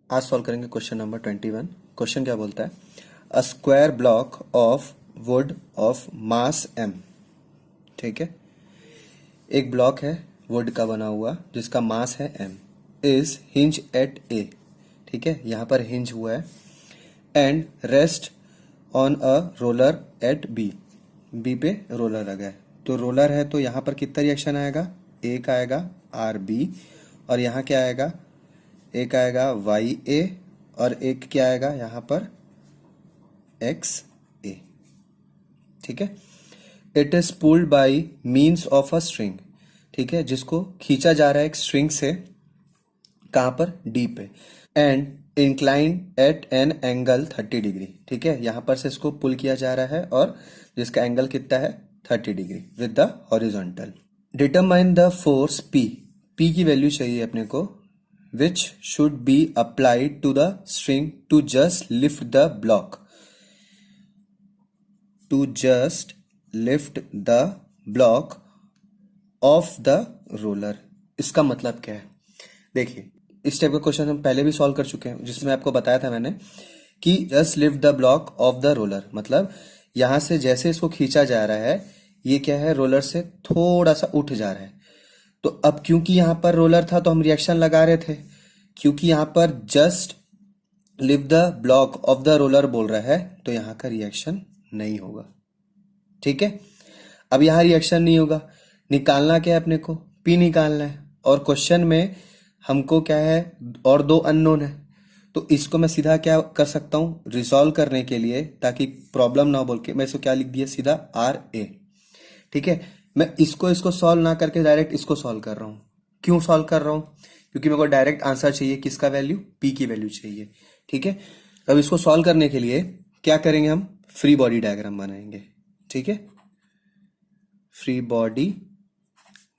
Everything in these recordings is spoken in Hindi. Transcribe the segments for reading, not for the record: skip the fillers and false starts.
आज सॉल्व करेंगे क्वेश्चन नंबर 21। क्वेश्चन क्या बोलता है, a square block of would of mass m। ठीक है, एक ब्लॉक है वुड का बना हुआ जिसका मास है m, is hinge at a। ठीक है, यहाँ पर हिंज हुआ है and rest on a roller at b। b पे रोलर लगा है, तो रोलर है तो यहाँ पर कितना रिएक्शन आएगा, एक आएगा RB और यहाँ क्या आएगा, एक आएगा YA और एक क्या आएगा यहाँ पर XA। ठीक है, it is pulled by means of a string. ठीक है, जिसको खींचा जा रहा है एक स्ट्रिंग से, कहाँ पर, D पे, and inclined at an angle 30 degree. ठीक है, यहाँ पर से इसको पुल किया जा रहा है और जिसका एंगल कितना है 30 degree with the horizontal. Determine the force P। P की वैल्यू चाहिए अपने को, which should be applied to the string to just lift the block, to just lift the block of the roller। इसका मतलब क्या है, देखिए इस टाइप का क्वेश्चन हम पहले भी सॉल्व कर चुके हैं, जिसमें आपको बताया था मैंने कि just lift the block of the roller, मतलब यहां से जैसे इसको खींचा जा रहा है, ये क्या है, रोलर से थोड़ा सा उठ जा रहा है। तो अब क्योंकि यहां पर रोलर था तो हम रिएक्शन लगा रहे थे, क्योंकि यहां पर just lift the block of the roller बोल रहा है तो यहां का रिएक्शन नहीं होगा। ठीक है, अब यहां रिएक्शन नहीं होगा, निकालना क्या है अपने को, P निकालना है, और क्वेश्चन में हमको क्या है, और दो अननोन है, तो इसको मैं सीधा क्या कर सकता हूं, रिजॉल्व करने के लिए, ताकि प्रॉब्लम ना बोल के मैं इसको क्या लिख दिया, सीधा RA। ठीक है, मैं इसको सॉल्व ना करके डायरेक्ट इसको सॉल्व कर रहा हूं। क्यों सॉल्व कर रहा हूं, क्योंकि मेरे को डायरेक्ट आंसर चाहिए, किसका वैल्यू, P की वैल्यू चाहिए। ठीक है, अब इसको सॉल्व करने के लिए क्या करेंगे, हम फ्री बॉडी डायग्राम बनाएंगे। ठीक है, फ्री बॉडी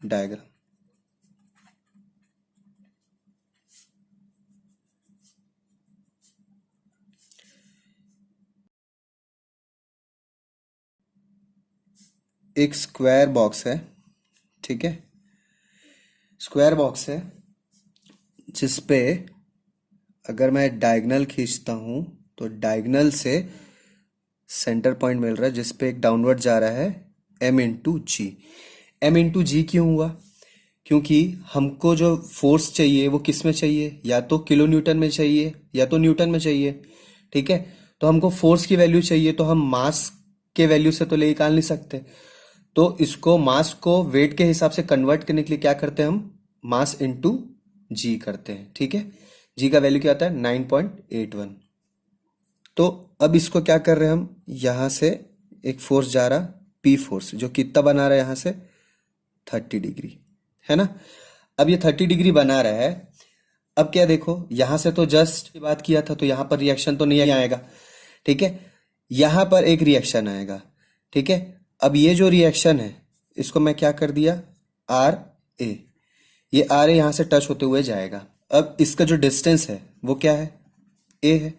डायग्राम। एक स्क्वायर बॉक्स है, ठीक है, स्क्वायर बॉक्स है जिसपे अगर मैं डायगोनल खींचता हूं तो डायगोनल से सेंटर पॉइंट मिल रहा है, जिसपे एक डाउनवर्ड जा रहा है M इंटू जी। M इंटू जी क्यों हुआ, क्योंकि हमको जो फोर्स चाहिए वो किस में चाहिए, या तो किलो न्यूटन में चाहिए या तो न्यूटन में चाहिए। ठीक है, तो हमको फोर्स की वैल्यू चाहिए, तो हम मास के वैल्यू से तो ले निकाल नहीं सकते, तो इसको मास को वेट के हिसाब से कन्वर्ट करने के लिए क्या करते हैं, हम मास इंटू जी करते हैं। ठीक है, जी का वैल्यू क्या आता है 9.81। तो अब इसको क्या कर रहे हैं हम, यहां से एक फोर्स जा रहा P फोर्स, जो कितना बना रहा है यहां से 30 डिग्री, है ना। अब ये 30 डिग्री बना रहा है, अब क्या देखो, यहां से तो जस्ट बात किया था तो यहां पर रिएक्शन तो नहीं आएगा। ठीक है, यहां पर एक रिएक्शन आएगा। ठीक है, अब ये जो रिएक्शन है इसको मैं क्या कर दिया, RA, ये RA यहां से टच होते हुए जाएगा। अब इसका जो डिस्टेंस है वो क्या है, A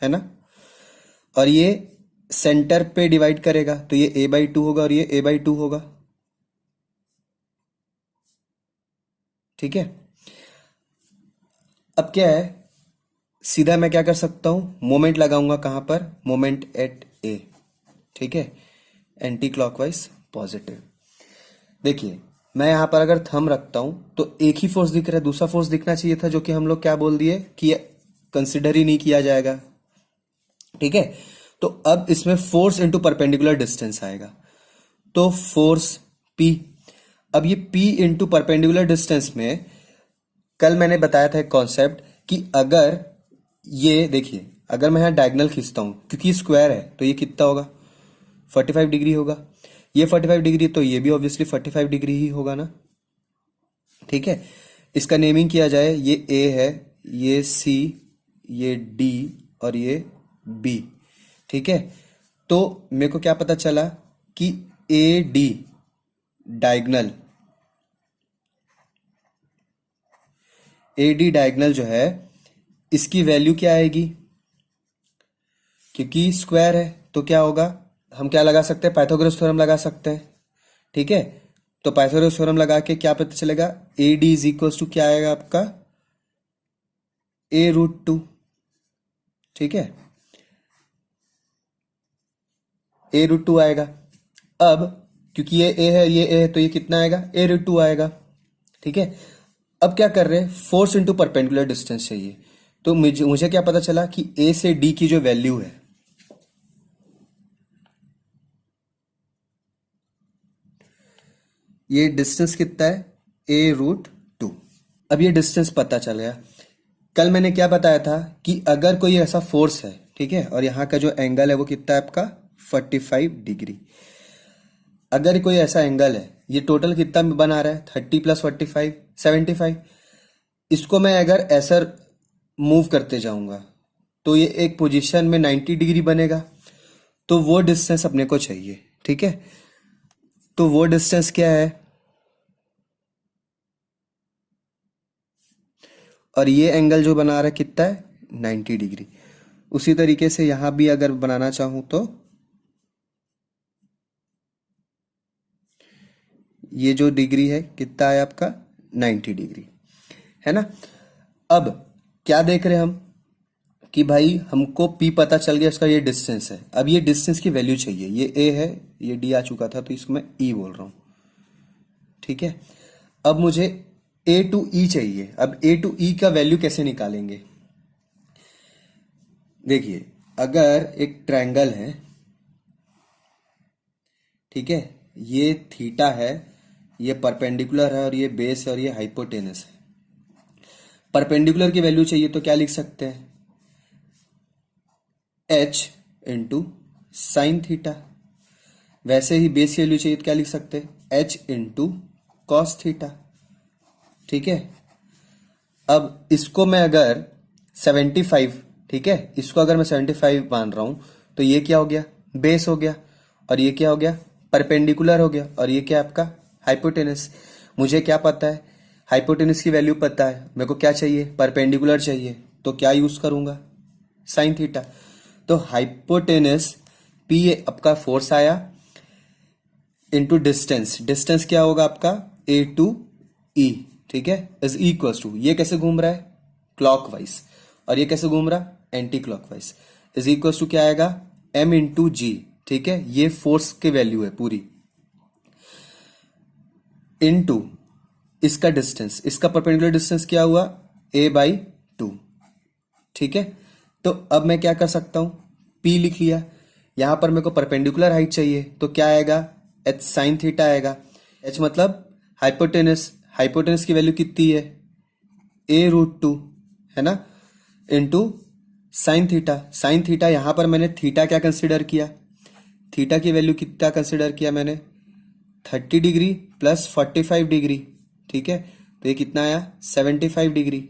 है ना, और ये सेंटर पे डिवाइड करेगा तो ये A/2 होगा और ये A/2 होगा। ठीक है, अब क्या है, सीधा मैं क्या कर सकता हूं, मोमेंट लगाऊंगा, कहां पर, मोमेंट एट A। ठीक है, एंटी क्लॉकवाइज पॉजिटिव। देखिए मैं यहां पर अगर थंब रखता हूं तो एक ही फोर्स दिख रहा है, दूसरा फोर्स दिखना चाहिए था, जो कि हम लोग क्या बोल दिए कि कंसिडर ही नहीं किया जाएगा। ठीक है, तो अब इसमें फोर्स इंटू परपेंडिकुलर डिस्टेंस आएगा, तो फोर्स P। अब ये P इंटू परपेंडिकुलर डिस्टेंस में कल मैंने बताया था एक कॉन्सेप्ट कि अगर ये देखिए, अगर मैं यहां डायगोनल खींचता हूं, क्योंकि स्क्वायर है तो ये कितना होगा 45 डिग्री होगा, ये 45 डिग्री तो ये भी ऑब्वियसली 45 डिग्री ही होगा ना। ठीक है, इसका नेमिंग किया जाए, ये A है, ये C, ये D और ये B। ठीक है, तो मेरे को क्या पता चला कि AD डायगोनल, AD डायगोनल जो है इसकी वैल्यू क्या आएगी, क्योंकि स्क्वायर है तो क्या होगा, हम क्या लगा सकते हैं, पाइथागोरस थ्योरम लगा सकते हैं। ठीक है, तो पाइथागोरस थ्योरम लगा के क्या पता चलेगा, AD इज इक्वल टू क्या आएगा आपका A√2। ठीक है, A√2 आएगा। अब क्योंकि ये A है, ये A है, तो ये कितना आएगा, A√2 आएगा। ठीक है, अब क्या कर रहे हैं, फोर्स इंटू परपेंडिकुलर डिस्टेंस चाहिए। तो मुझे मुझे क्या पता चला कि A से D की जो वैल्यू है, ये डिस्टेंस कितना है, A√2। अब ये डिस्टेंस पता चल गया। कल मैंने क्या बताया था कि अगर कोई ऐसा फोर्स है, ठीक है, और यहाँ का जो एंगल है वो कितना है आपका 45 डिग्री। अगर कोई ऐसा एंगल है, ये टोटल कितना बना रहा है, 30 + 45 75। इसको मैं अगर ऐसा मूव करते जाऊंगा तो ये एक पोजीशन में 90 डिग्री बनेगा। तो वो डिस्टेंस अपने को चाहिए। ठीक है, तो वो डिस्टेंस क्या है, और ये एंगल जो बना रहा है कितना है, 90 डिग्री। उसी तरीके से यहां भी अगर बनाना चाहूं तो ये जो डिग्री है कितना है आपका, 90 डिग्री, है ना। अब क्या देख रहे हैं हम कि भाई हमको P पता चल गया, इसका ये डिस्टेंस है। अब ये डिस्टेंस की वैल्यू चाहिए। ये A है, ये D आ चुका था, तो इसको मैं E बोल रहा हूँ। ठीक है, अब मुझे A to E चाहिए। अब A to E का वैल्यू कैसे निकालेंगे, देखिए, अगर एक ट्रायंगल है, ठीक है, ये थीटा है, ये परपेंडिकुलर है, और ये बेस है, और ये हाइपोटेनस है। परपेंडिकुलर की वैल्यू चाहिए तो क्या लिख सकते हैं, H इंटू साइन थीटा। वैसे ही बेस की वैल्यू चाहिए तो क्या लिख सकते हैं, H इंटू कॉस थीटा। ठीक है, अब इसको मैं अगर 75, ठीक है, इसको अगर मैं 75 मान रहा हूं, तो ये क्या हो गया, बेस हो गया, और ये क्या हो गया, परपेंडिकुलर हो गया, और ये क्या आपका हाइपोटेनस। मुझे क्या पता है, हाइपोटेनस की वैल्यू पता है, मेरे को क्या चाहिए, परपेंडिकुलर चाहिए, तो क्या यूज करूंगा, साइन थीटा। तो हाइपोटेनस पी आपका फोर्स आया इंटू डिस्टेंस। डिस्टेंस क्या होगा आपका, A to E। ठीक है, इज इक्वल्स टू, ये कैसे घूम रहा है, क्लॉकवाइज, और ये कैसे घूम रहा है, anti clockwise. Is equals to क्या आएगा, M/G। ठीक है, ये फोर्स की वैल्यू है पूरी, इनटू इसका डिस्टेंस, इसका परपेंडिकुलर डिस्टेंस क्या हुआ, A/2। ठीक है, तो अब मैं क्या कर सकता हूं, P लिख लिया। यहां पर मेरे को परपेंडिकुलर हाइट चाहिए, तो क्या आएगा, H साइन थीटा आएगा। H मतलब हाइपोटेनस। हाइपोटेनस की वैल्यू कितनी है, A√2, है ना, into sine theta. Sine theta यहां पर मैंने थीटा क्या कंसिडर किया, थीटा की वैल्यू कितना कंसिडर किया मैंने, 30 डिग्री + 45 डिग्री। ठीक है, तो ये कितना आया, 75 degree,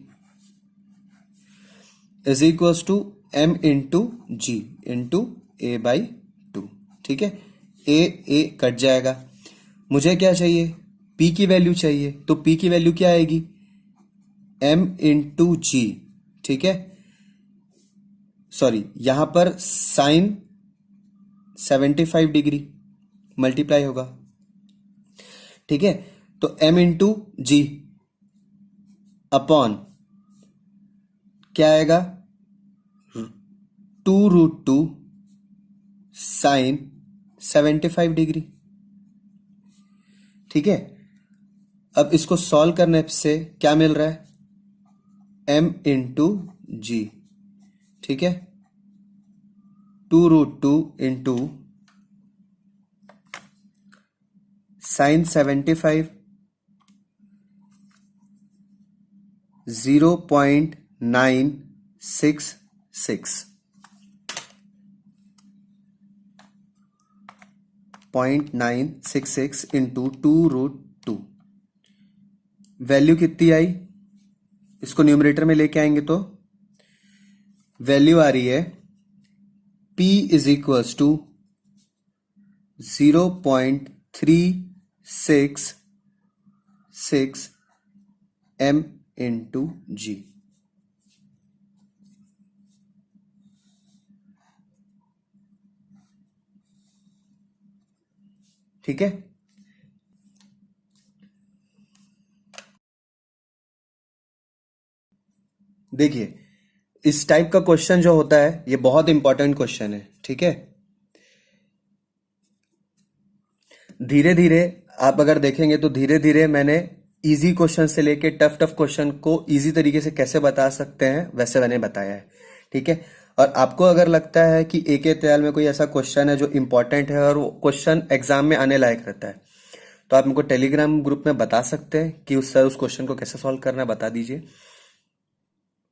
is equals to M/G into A/2। ठीक है, ए ए कट जाएगा। मुझे क्या चाहिए, P की वैल्यू चाहिए, तो P की वैल्यू क्या आएगी, M/G। ठीक है, सॉरी, यहां पर साइन 75 डिग्री मल्टीप्लाई होगा। ठीक है, तो M/G अपॉन क्या आएगा, 2√2 साइन 75 डिग्री। ठीक है, अब इसको सॉल्व करने से क्या मिल रहा है, M/G। ठीक है, 2√2 इंटू साइन 75, 0.966, 0.966 इंटू 2√2। वैल्यू कितनी आई, इसको न्यूमरेटर में लेके आएंगे तो वैल्यू आ रही है P is equals to 0.366 M/G। ठीक है, देखिए, इस टाइप का क्वेश्चन जो होता है ये बहुत इंपॉर्टेंट क्वेश्चन है, ठीक है। धीरे धीरे आप अगर देखेंगे तो धीरे धीरे मैंने इजी क्वेश्चन से लेके टफ टफ क्वेश्चन को इजी तरीके से कैसे बता सकते हैं वैसे मैंने बताया है, ठीक है। और आपको अगर लगता है कि AK त्याल में कोई ऐसा क्वेश्चन है जो इंपॉर्टेंट है और वो क्वेश्चन एग्जाम में आने लायक रहता है, तो आप मेरे को टेलीग्राम ग्रुप में बता सकते हैं कि उस क्वेश्चन को कैसे सॉल्व करना है, बता दीजिए।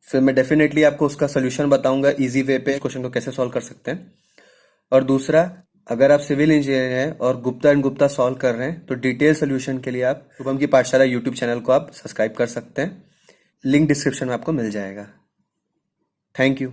फिर मैं डेफिनेटली आपको उसका सोल्यूशन बताऊंगा इजी वे पे क्वेश्चन को कैसे सॉल्व कर सकते हैं। और दूसरा, अगर आप सिविल इंजीनियर हैं और गुप्ता एंड गुप्ता सॉल्व कर रहे हैं तो डिटेल सोल्यूशन के लिए आप शुभम की पाठशाला यूट्यूब चैनल को आप सब्सक्राइब कर सकते हैं। लिंक डिस्क्रिप्शन में आपको मिल जाएगा। Thank you.